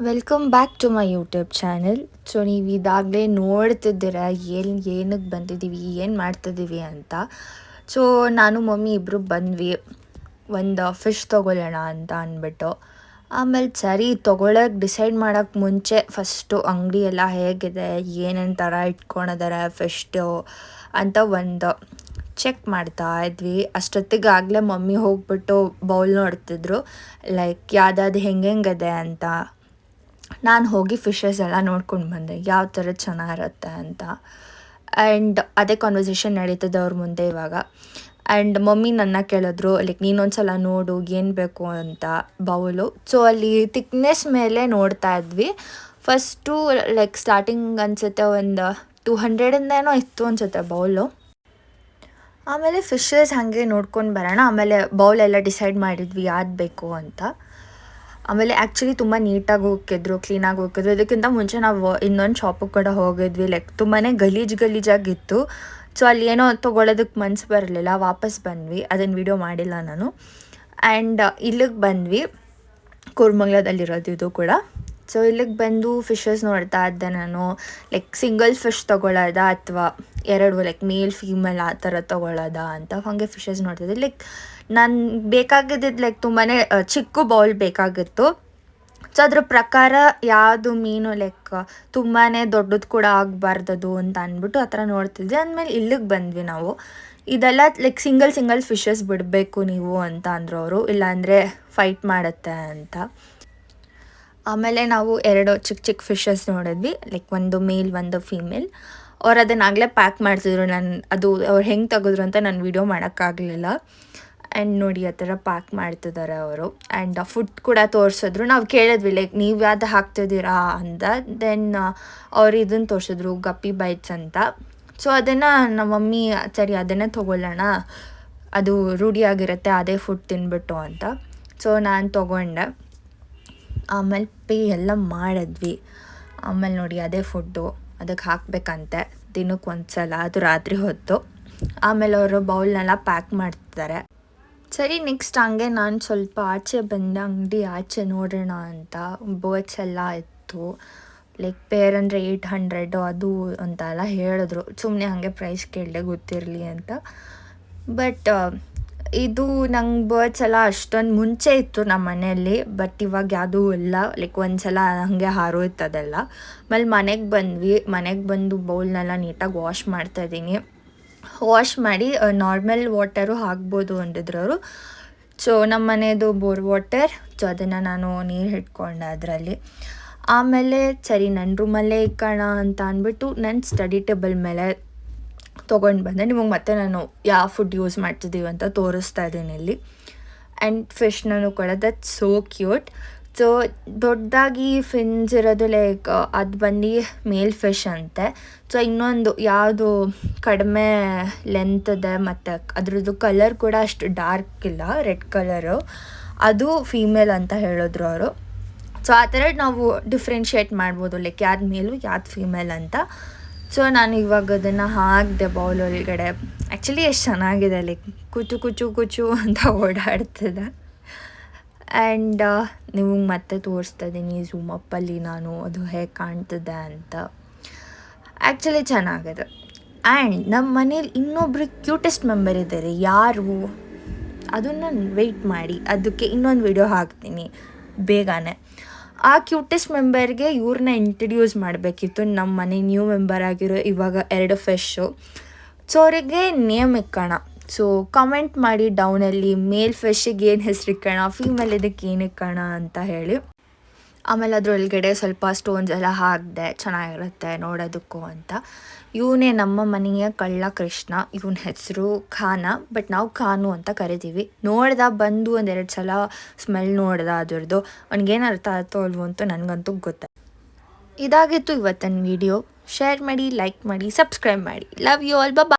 Welcome back to my YouTube channel. So ನೀವು ಇದಾಗಲೇ ನೋಡ್ತಿದ್ದೀರ ಏನಕ್ಕೆ ಬಂದಿದ್ದೀವಿ, ಏನು ಮಾಡ್ತಿದ್ದೀವಿ ಅಂತ. ಸೊ ನಾನು ಮಮ್ಮಿ ಇಬ್ಬರು ಬಂದ್ವಿ ಒಂದು ಫಿಶ್ ತೊಗೊಳ್ಳೋಣ ಅಂತ ಅಂದ್ಬಿಟ್ಟು. ಆಮೇಲೆ ಸರಿ ತೊಗೊಳಕ್ಕೆ ಡಿಸೈಡ್ ಮಾಡೋಕ್ಕೆ ಮುಂಚೆ ಫಸ್ಟು ಅಂಗಡಿ ಎಲ್ಲ ಹೇಗಿದೆ, ಏನೇನು ಥರ ಇಟ್ಕೊಂಡಿದ್ದಾರೆ ಫಿಶ್ಟು ಅಂತ ಒಂದು ಚೆಕ್ ಮಾಡ್ತಾ ಇದ್ವಿ. ಅಷ್ಟೊತ್ತಿಗೆ ಆಗಲೇ ಮಮ್ಮಿ ಹೋಗ್ಬಿಟ್ಟು ಬೌಲ್ ನೋಡ್ತಿದ್ರು, ಲೈಕ್ ಯಾವ್ದಾದ್ರು ಹೆಂಗಿದೆ ಅಂತ. ನಾನು ಹೋಗಿ ಫಿಶಸ್ ಎಲ್ಲ ನೋಡ್ಕೊಂಡು ಬಂದೆ, ಯಾವ ಥರ ಚೆನ್ನಾಗಿರುತ್ತೆ ಅಂತ. ಆ್ಯಂಡ್ ಅದೇ ಕಾನ್ವರ್ಸೇಷನ್ ನಡೀತದೆ ಅವ್ರ ಮುಂದೆ ಇವಾಗ. ಆ್ಯಂಡ್ ಮಮ್ಮಿ ನನ್ನ ಕೇಳಿದ್ರು, ಲೈಕ್ ನೀನೊಂದು ಸಲ ನೋಡು ಏನು ಬೇಕು ಅಂತ ಬೌಲು. ಸೊ ಅಲ್ಲಿ ಥಿಕ್ನೆಸ್ ಮೇಲೆ ನೋಡ್ತಾ ಇದ್ವಿ. ಫಸ್ಟು ಲೈಕ್ ಸ್ಟಾರ್ಟಿಂಗ್ ಅನಿಸುತ್ತೆ ಒಂದು 200ಇಂದೇನೋ ಇತ್ತು ಅನಿಸುತ್ತೆ ಬೌಲು. ಆಮೇಲೆ ಫಿಶಸ್ ಹಾಗೆ ನೋಡ್ಕೊಂಡು ಬರೋಣ, ಆಮೇಲೆ ಬೌಲೆಲ್ಲ ಡಿಸೈಡ್ ಮಾಡಿದ್ವಿ ಯಾವ್ದು ಬೇಕು ಅಂತ. ಆಮೇಲೆ ಆ್ಯಕ್ಚುಲಿ ತುಂಬ ನೀಟಾಗಿ ಹೋಗಿದ್ರು, ಕ್ಲೀನಾಗಿ ಹೋಗಿದ್ರು. ಇದಕ್ಕಿಂತ ಮುಂಚೆ ನಾವು ಇನ್ನೊಂದು ಶಾಪಿಗೆ ಕೂಡ ಹೋಗಿದ್ವಿ, ಲೈಕ್ ತುಂಬಾ ಗಲೀಜಾಗಿತ್ತು. ಸೊ ಅಲ್ಲಿ ಏನೋ ತೊಗೊಳೋದಕ್ಕೆ ಮನಸ್ಸು ಬರಲಿಲ್ಲ, ವಾಪಸ್ ಬಂದ್ವಿ. ಅದನ್ನು ವೀಡಿಯೋ ಮಾಡಿಲ್ಲ ನಾನು. ಆ್ಯಂಡ್ ಇಲ್ಲಿಗೆ ಬಂದ್ವಿ, ಕೋರಮಂಗ್ಲದಲ್ಲಿರೋದು ಇದು ಕೂಡ. ಸೊ ಇಲ್ಲಿಗೆ ಬಂದು ಫಿಶಸ್ ನೋಡ್ತಾ ಇದ್ದೆ ನಾನು, ಲೈಕ್ ಸಿಂಗಲ್ ಫಿಶ್ ತೊಗೊಳ್ಳೋದ ಅಥವಾ ಎರಡು ಲೈಕ್ ಮೇಲ್ ಫೀಮೇಲ್ ಆ ಥರ ತೊಗೊಳ್ಳೋದ ಅಂತ ಹಾಗೆ ಫಿಶಸ್ ನೋಡ್ತಿದ್ದೆ. ಲೈಕ್ ನಾನು ಬೇಕಾಗಿದ್ದಿದ್ದು ಲೈಕ್ ತುಂಬಾ ಚಿಕ್ಕ ಬೌಲ್ ಬೇಕಾಗಿತ್ತು. ಸೊ ಅದ್ರ ಪ್ರಕಾರ ಯಾವುದು ಮೀನು ಲೈಕ್ ತುಂಬಾ ದೊಡ್ಡದು ಕೂಡ ಆಗಬಾರ್ದದು ಅಂತ ಅಂದ್ಬಿಟ್ಟು ಆ ಥರ ನೋಡ್ತಿದ್ದೆ. ಅಂದಮೇಲೆ ಇಲ್ಲಿಗೆ ಬಂದ್ವಿ ನಾವು. ಇದೆಲ್ಲ ಲೈಕ್ ಸಿಂಗಲ್ ಫಿಶಸ್ ಬಿಡಬೇಕು ನೀವು ಅಂತ ಅಂದರು ಅವರು, ಇಲ್ಲಾಂದರೆ ಫೈಟ್ ಮಾಡುತ್ತೆ ಅಂತ. ಆಮೇಲೆ ನಾವು ಎರಡು ಚಿಕ್ಕ ಫಿಶಸ್ ನೋಡಿದ್ವಿ, ಲೈಕ್ ಒಂದು ಮೇಲ್ ಒಂದು ಫೀಮೇಲ್. ಅವ್ರು ಅದನ್ನಾಗಲೇ ಪ್ಯಾಕ್ ಮಾಡ್ತಿದ್ರು. ಅದು ಅವ್ರು ಹೆಂಗೆ ತೆಗೆದ್ರು ಅಂತ ನಾನು ವೀಡಿಯೋ ಮಾಡೋಕ್ಕಾಗಲಿಲ್ಲ. ಆ್ಯಂಡ್ ನೋಡಿ ಆ ಥರ ಪ್ಯಾಕ್ ಮಾಡ್ತಿದ್ದಾರೆ ಅವರು. ಆ್ಯಂಡ್ ಫುಡ್ ಕೂಡ ತೋರಿಸಿದ್ರು. ನಾವು ಕೇಳಿದ್ವಿ ಲೈಕ್ ನೀವು ಯಾವ್ದು ಹಾಕ್ತಿದ್ದೀರಾ ಅಂತ. ದೆನ್ ಅವ್ರು ಇದನ್ನು ತೋರಿಸಿದ್ರು, ಗಪ್ಪಿ ಬೈಟ್ಸ್ ಅಂತ. ಸೊ ಅದನ್ನು ನಮ್ಮ ಮಮ್ಮಿ ಸರಿ ಅದನ್ನೇ ತೊಗೊಳ್ಳೋಣ, ಅದು ರೂಢಿಯಾಗಿರುತ್ತೆ ಅದೇ ಫುಡ್ ತಿನ್ಬಿಟ್ಟು ಅಂತ. ಸೊ ನಾನು ತೊಗೊಂಡೆ. ಆಮೇಲೆ ಪೇ ಎಲ್ಲ ಮಾಡಿದ್ವಿ. ಆಮೇಲೆ ನೋಡಿ ಅದೇ ಫುಡ್ಡು ಅದಕ್ಕೆ ಹಾಕಬೇಕಂತೆ ದಿನಕ್ಕೆ ಒಂದು ಸಲ, ಅದು ರಾತ್ರಿ ಹೊತ್ತು. ಆಮೇಲೆ ಅವರು ಬೌಲ್ನೆಲ್ಲ ಪ್ಯಾಕ್ ಮಾಡ್ತಿದ್ದಾರೆ. ಸರಿ ನೆಕ್ಸ್ಟ್ ಹಂಗೆ ನಾನು ಸ್ವಲ್ಪ ಆಚೆ ಬಂದೆ, ಅಂಗಡಿ ಆಚೆ ನೋಡೋಣ ಅಂತ. ಬರ್ಡ್ಸ್ ಎಲ್ಲ ಇತ್ತು, ಲೈಕ್ ಪೇರ್ ಅಂದರೆ 800 ಅದು ಅಂತ ಎಲ್ಲ ಹೇಳಿದ್ರು. ಸುಮ್ಮನೆ ಹಾಗೆ ಪ್ರೈಸ್ ಕೇಳಿದೆ ಗೊತ್ತಿರಲಿ ಅಂತ. ಬಟ್ ಇದು ನಂಗೆ ಬರ್ಡ್ಸ್ ಎಲ್ಲ ಅಷ್ಟೊಂದು ಮುಂಚೆ ಇತ್ತು ನಮ್ಮ ಮನೆಯಲ್ಲಿ, ಬಟ್ ಇವಾಗ ಯಾವುದೂ ಇಲ್ಲ. ಲೈಕ್ ಒಂದು ಸಲ ಹಾಗೆ ಹಾರೋಯ್ತು ಅದೆಲ್ಲ. ಆಮೇಲೆ ಮನೆಗೆ ಬಂದು ಬೌಲ್ನೆಲ್ಲ ನೀಟಾಗಿ ವಾಶ್ ಮಾಡ್ತಾಯಿದ್ದೀನಿ. ವಾಶ್ ಮಾಡಿ ನಾರ್ಮಲ್ ವಾಟರು ಹಾಕ್ಬೋದು ಅಂದಿದ್ರು ಅವರು. ಸೊ ನಮ್ಮ ಮನೆಯದು ಬೋರ್ ವಾಟರ್, ಸೊ ಅದನ್ನು ನಾನು ನೀರು ಇಟ್ಕೊಂಡೆ ಅದರಲ್ಲಿ. ಆಮೇಲೆ ಸರಿ ನನ್ನ ರೂಮಲ್ಲೇ ಇಕ್ಕೋಣ ಅಂತ ಅಂದ್ಬಿಟ್ಟು ನನ್ನ ಸ್ಟಡಿ ಟೇಬಲ್ ಮೇಲೆ ತೊಗೊಂಡು ಬಂದೆ. ನಿಮಗೆ ಮತ್ತೆ ನಾನು ಯಾವ ಫುಡ್ ಯೂಸ್ ಮಾಡ್ತಿದ್ದೀವಿ ಅಂತ ತೋರಿಸ್ತಾ ಇದ್ದೀನಿ ಇಲ್ಲಿ. ಆ್ಯಂಡ್ ಫಿಶ್ನೂ ಕೂಡ ದಟ್ ಸೋ ಕ್ಯೂಟ್. ಸೊ ದೊಡ್ಡದಾಗಿ ಫಿನ್ಸ್ ಇರೋದು ಲೈಕ್ ಅದು ಬಂದು ಮೇಲ್ ಫಿಶ್ ಅಂತೆ. ಸೊ ಇನ್ನೊಂದು ಯಾವುದು ಕಡಿಮೆ ಲೆಂತ್ ಇದೆ ಮತ್ತು ಅದ್ರದ್ದು ಕಲರ್ ಕೂಡ ಅಷ್ಟು ಡಾರ್ಕ್ ಇಲ್ಲ, ರೆಡ್ ಕಲರು, ಅದು ಫೀಮೇಲ್ ಅಂತ ಹೇಳಿದ್ರು ಅವರು. ಸೊ ಆ ಥರ ನಾವು ಡಿಫ್ರೆನ್ಷಿಯೇಟ್ ಮಾಡ್ಬೋದು, ಲೈಕ್ ಯಾವ್ದು ಮೇಲು ಯಾವ್ದು ಫೀಮೇಲ್ ಅಂತ. ಸೊ ನಾನು ಇವಾಗ ಅದನ್ನು ಹಾಕಿದೆ ಬೌಲ್ ಒಳಗಡೆ. ಆ್ಯಕ್ಚುಲಿ ಎಷ್ಟು ಚೆನ್ನಾಗಿದೆ, ಲೈಕ್ ಕುಚು ಅಂತ ಓಡಾಡ್ತಿದೆ. ಆ್ಯಂಡ್ ನಿಮಗೆ ಮತ್ತೆ ತೋರಿಸ್ತಾ ಇದ್ದೀನಿ ಝೂಮಪ್ಪಲ್ಲಿ ನಾನು ಅದು ಹೇಗೆ ಕಾಣ್ತಿದೆ ಅಂತ. ಆ್ಯಕ್ಚುಲಿ ಚೆನ್ನಾಗಿದೆ. ಆ್ಯಂಡ್ ನಮ್ಮ ಮನೇಲಿ ಇನ್ನೊಬ್ರು ಕ್ಯೂಟೆಸ್ಟ್ ಮೆಂಬರ್ ಇದ್ದಾರೆ. ಯಾರು ಅದನ್ನು ವೆಯ್ಟ್ ಮಾಡಿ, ಅದಕ್ಕೆ ಇನ್ನೊಂದು ವಿಡಿಯೋ ಹಾಕ್ತೀನಿ ಬೇಗನೆ. ಆ ಕ್ಯೂಟೆಸ್ಟ್ ಮೆಂಬರ್ಗೆ ಇವ್ರನ್ನ ಇಂಟ್ರಡ್ಯೂಸ್ ಮಾಡಬೇಕಿತ್ತು, ನಮ್ಮ ಮನೆ ನ್ಯೂ ಮೆಂಬರ್ ಆಗಿರೋ ಇವಾಗ 2 ಫಿಶ್ಶು. ಸೊ ಅವರಿಗೆ ನೇಮ್ ಇಕ್ಕೋಣ. ಸೊ ಕಮೆಂಟ್ ಮಾಡಿ ಡೌನಲ್ಲಿ ಮೇಲ್ ಫಿಶ್ಶಿಗೆ ಏನು ಹೆಸರು ಇಕ್ಕೋಣ, ಫೀಮೇಲ್ ಇದಕ್ಕೆ ಏನು ಇಕ್ಕೋಣ ಅಂತ ಹೇಳಿ. ಆಮೇಲೆ ಅದರೊಳಗಡೆ ಸ್ವಲ್ಪ ಸ್ಟೋನ್ಸ್ ಎಲ್ಲ ಹಾಕಿದೆ, ಚೆನ್ನಾಗಿರುತ್ತೆ ನೋಡೋದಕ್ಕೂ ಅಂತ. ಇವನೇ ನಮ್ಮ ಮನೆಯ ಕಳ್ಳ ಕೃಷ್ಣ, ಇವನ ಹೆಸರು ಖಾನ, ಬಟ್ ನಾವು ಖಾನು ಅಂತ ಕರಿತೀವಿ. ಬಂದು 1-2 ಸಲ ಸ್ಮೆಲ್ ನೋಡ್ದ ಅದ್ರದ್ದು, ಅವ್ನಿಗೇನು ಅರ್ಥ ಆಯ್ತೋ ಅಲ್ವೋ ಅಂತೂ ನನಗಂತೂ ಗೊತ್ತಾಯ್ತು. ಇದಾಗಿತ್ತು ಇವತ್ತಿನ ವಿಡಿಯೋ. ಶೇರ್ ಮಾಡಿ, ಲೈಕ್ ಮಾಡಿ, ಸಬ್ಸ್ಕ್ರೈಬ್ ಮಾಡಿ. Love you all, bye.